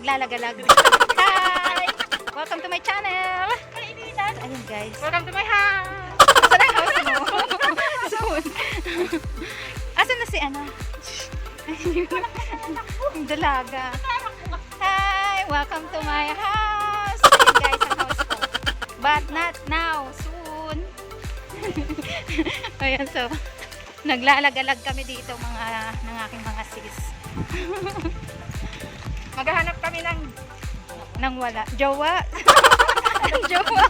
naglalagalag. Hi! Welcome to my channel! Ayun guys. Welcome to my house! Saan ang house mo? Soon. Asan na si ano? Yung dalaga. Hi! Welcome to my house! Ayun guys, ang house ko. But not now. Soon. Ayan, so naglalagalag kami dito ng aking mga sis. Maghahanap kami ng wala. Jowa. Jowa.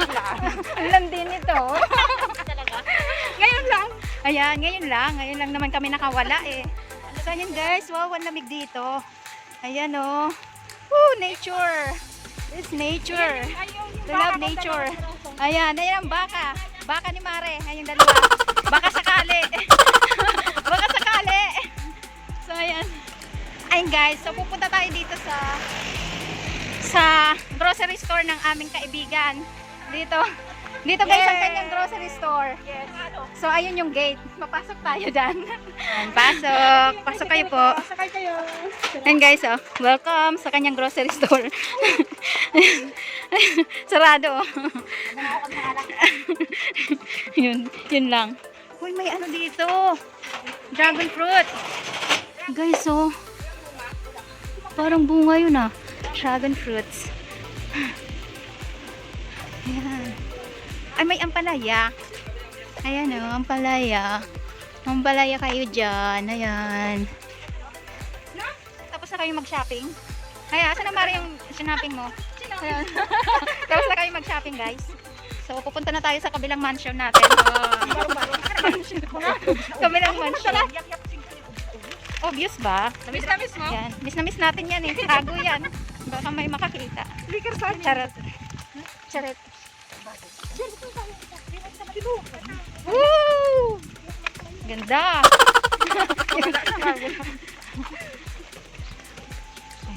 Alam din ito. Ngayon lang. Ayan, ngayon lang naman kami nakawala eh. So yun guys, wow, ang lamig dito. Ayan oh. Woo, nature. This nature. We love nature. Ayan, ayan ang baka. Baka ni Mare. Ayan yung dalawa. Baka sakali. Baka sakali. So ayan. Ayun guys, so pupunta tayo dito sa grocery store ng aming kaibigan. Dito guys, ang kanyang grocery store. Yes. So ayun yung gate. Papasok tayo dyan. Pasok. Pasok kayo po. Sakay kayo. Ayun guys, oh. Welcome sa kanyang grocery store. Sarado. Oh. yun lang. Uy, may ano dito. Dragon fruit. Guys, oh. Parang bunga yun ah. Dragon fruits. Ayan. Ay, may ampalaya. Ayan oh, ampalaya. Ampalaya kayo dyan. Ayan. Tapos na kayo mag-shopping. Ayan, asan na Mari yung shopping mo? Ayan. Tapos na kayo mag-shopping guys. So, pupunta na tayo sa kabilang mansion natin. Kabilang mansion. Obvious ba? Miss na miss mo? Yan. Miss na miss natin yan eh. Tago yan. Baka may makakita. Liker sa amin. Charot. Charot. Woo! Ganda.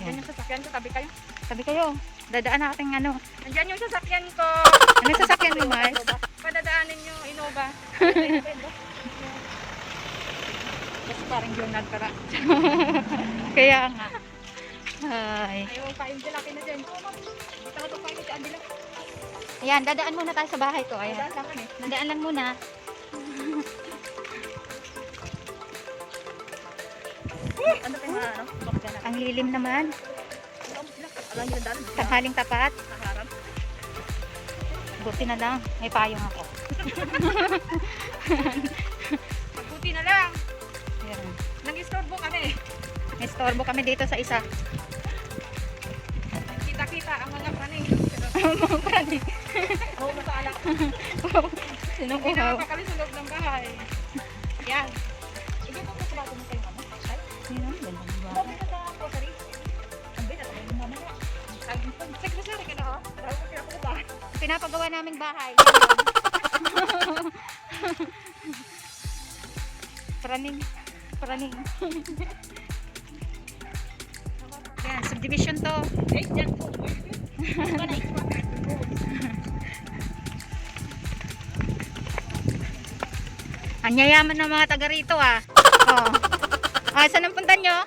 Yan yung sasakyan ko. Tabi kayo. Sabi kayo, dadaan natin ano. Nandiyan yung sasakyan ko. Ano yung sasakyan mo, Mars? Padadaanin yung Innova. Kasi parang journal para. Kaya nga. Ay. Ayaw pa yung jalaki na dyan. Basta ka ito pa yung dyan. Ayan, dadaan muna tayo sa bahay ko. Ayan. Dadaan lang kami. Dadaan lang muna. Ano kayo na ano? Ang lilim naman. Alam nyo na daan. Tanghaling tapat. Nakaharap. Buti na lang. May payong ako. Buti na lang. Ayan. Nag-istorbo kami. May storbo kami dito sa isa. Kita-kita ang mga prani. Mga prani. Oo, masala. Sinong Hindi uhaw? na kami sa loob ng bahay. Yan. Ito po sa bago mo kayo, mama. Ay, Ayan, ganda ng bahay. bago ka sa grocery. Ang bita, tayo yung mama niya. Secretary ka na, oh. Bago ka pinapunta. Pinapagawa naming bahay. Praning. Praning. Yan, subdivision to. Eh, dyan po. Ang yayaman ng mga taga rito ah. Oh. Ah, saan ang punta nyo?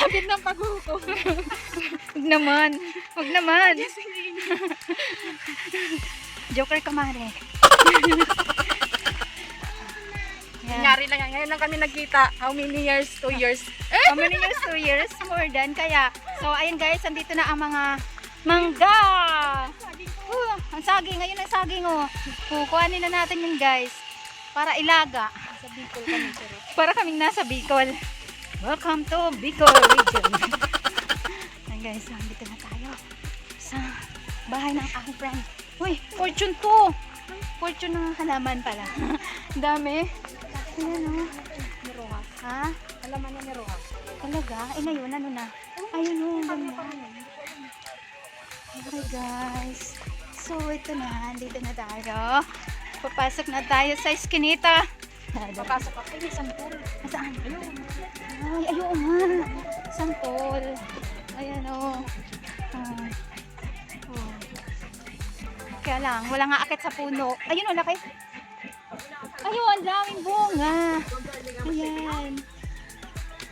Sakit ng paghukom. Huwag naman. Huwag naman. Joker ka, Mare. Yan. Nangyari lang yan. Ngayon lang kami nagkita. How many years? 2 years. How many years? 2 years? More than. Kaya, so ayun guys, andito na ang mga mangga. Ang saging. Ngayon ang saging oh. Kukuhanin na natin yun guys. Para ilaga. Sa Bicol kami, sir. Para kaming nasa Bicol. Welcome to Bicol region. Ayan guys, andito na tayo. Sa bahay ng aking friend. Uy, fortune to. Fortune ng halaman pala. Dami. Ayan o. Ni Rojas. Ha? Alaman niya ni Rojas. Talaga? Eh ngayon, ano na? Ayun o, ganda. Okay guys. So ito na, andito na tayo. Papasok na tayo sa eskinita. Papasok ako. Ay, sampol. Saan? Ay, ayun nga. Santol. Ayan o. Kaya lang, wala nga akit sa puno. Ayun, wala kayo. Ayun, ang daming bunga. Ayan.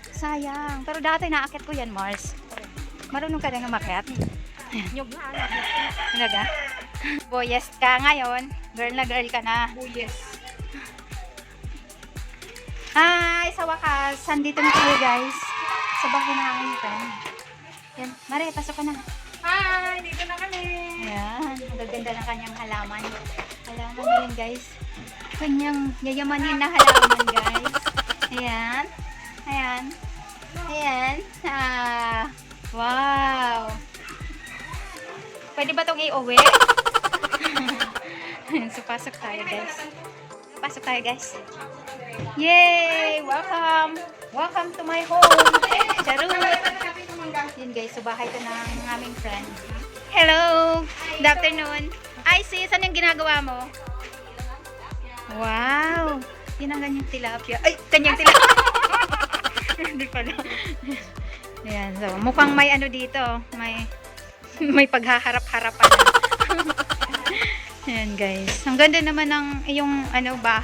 Sayang. Pero dati naakit ko yan, Mars. Marunong ka rin umakyat. Nyog na anak. Talaga? Boyes ka ngayon. Girl na girl ka na. Buyes. Hi! Sa wakas, andito na tayo guys. Sa bahay na aking friend. Yan. Mare, pasok ka na. Hi! Dito na kami. Ayan. Ang gaganda ng kanyang halaman. Halaman na yun guys. Kanyang yayamanin na halaman guys. Ayan. Ayan. Ayan. Ah. Wow. Pwede ba itong i-uwi? So, pasok tayo guys. Pasok tayo guys. Yay! Welcome! Welcome to my home! Charot! Yun guys, so bahay ito ng aming friend. Hello! Good afternoon! Ay sis, ano yung ginagawa mo? Wow! Yun ang ganyang tilapia. Ay! Kanyang tilapia! Hindi pala. Ayan, so mukhang may ano dito. May paghaharap-harapan. Ayan guys. Ang ganda naman ng iyong ano ba?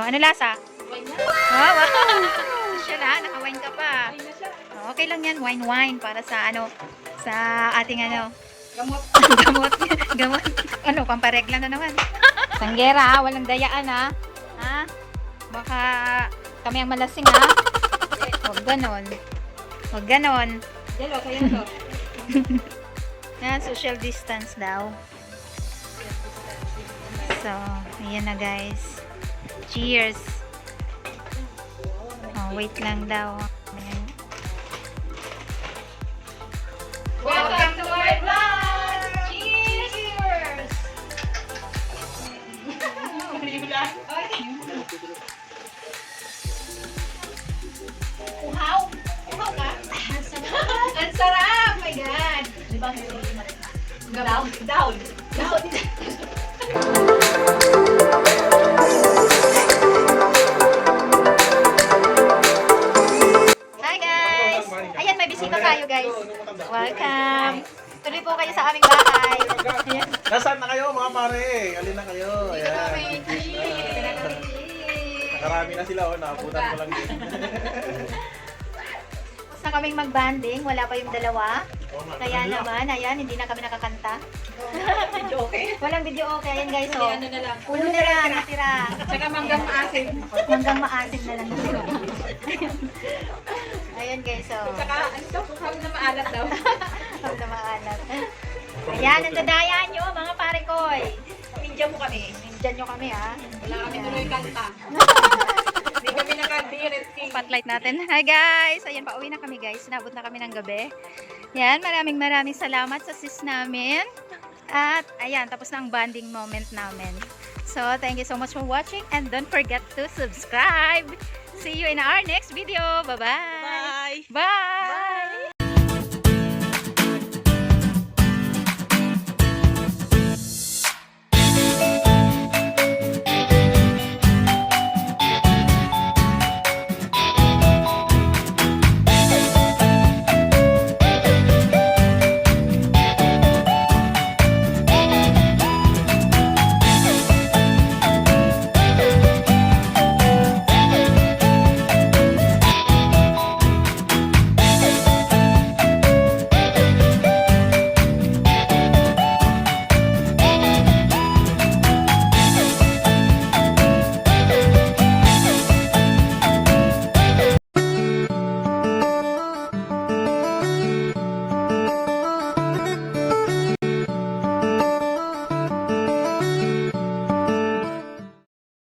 Ano lasa? Wow, wow. Siya na, naka-wine ka pa. Okay lang yan, wine para sa ano, sa ating ano, Gamot. gamot. Ano, pamparegla na naman. Sanggera, walang dayaan ha. Ha? Baka kami ang malasing ha. Huwag ganon. Huwag ganon. Yelo, kayo to. Na, social distance daw. So, ayan na guys. Cheers. Oh, wait lang daw. Ayan. pelikula. Uhaw. Uhaw ka? Ang sarap. Oh my God. Di ba? Down. Down. Down. Hi guys! Ayan, may bisita tayo guys. Welcome! Tuloy po kayo sa aming bahay. Ayan. Nasaan na kayo mga pare? Alin na kayo? Ayan. Nakarami na sila, oh. Nakabutan ko lang din. Tapos na kaming mag-banding, wala pa yung dalawa. Kaya naman, ayan, hindi na kami nakakanta. Okay. Walang video okay. Ayan guys, Hindi, oh. ano na lang. Ulo na lang, natira. Tsaka manggang maasim. Hanggang maasim na lang natira. Ayan guys, oh. Tsaka, ano to? Huwag na maalat daw. Huwag na maalat. Ayan, ang dadaya nyo, mga pare koy. Ninja mo kami. Diyan nyo kami, ha. Wala kami tuloy kanta. Hindi kami naka-direct. Spotlight natin. Hi guys! Ayan, pauwi na kami guys. Nabot na kami ng gabi. Yan, maraming salamat sa sis namin. At ayan, tapos na ang bonding moment namin. So, thank you so much for watching and don't forget to subscribe. See you in our next video. Bye-bye! Bye! Bye!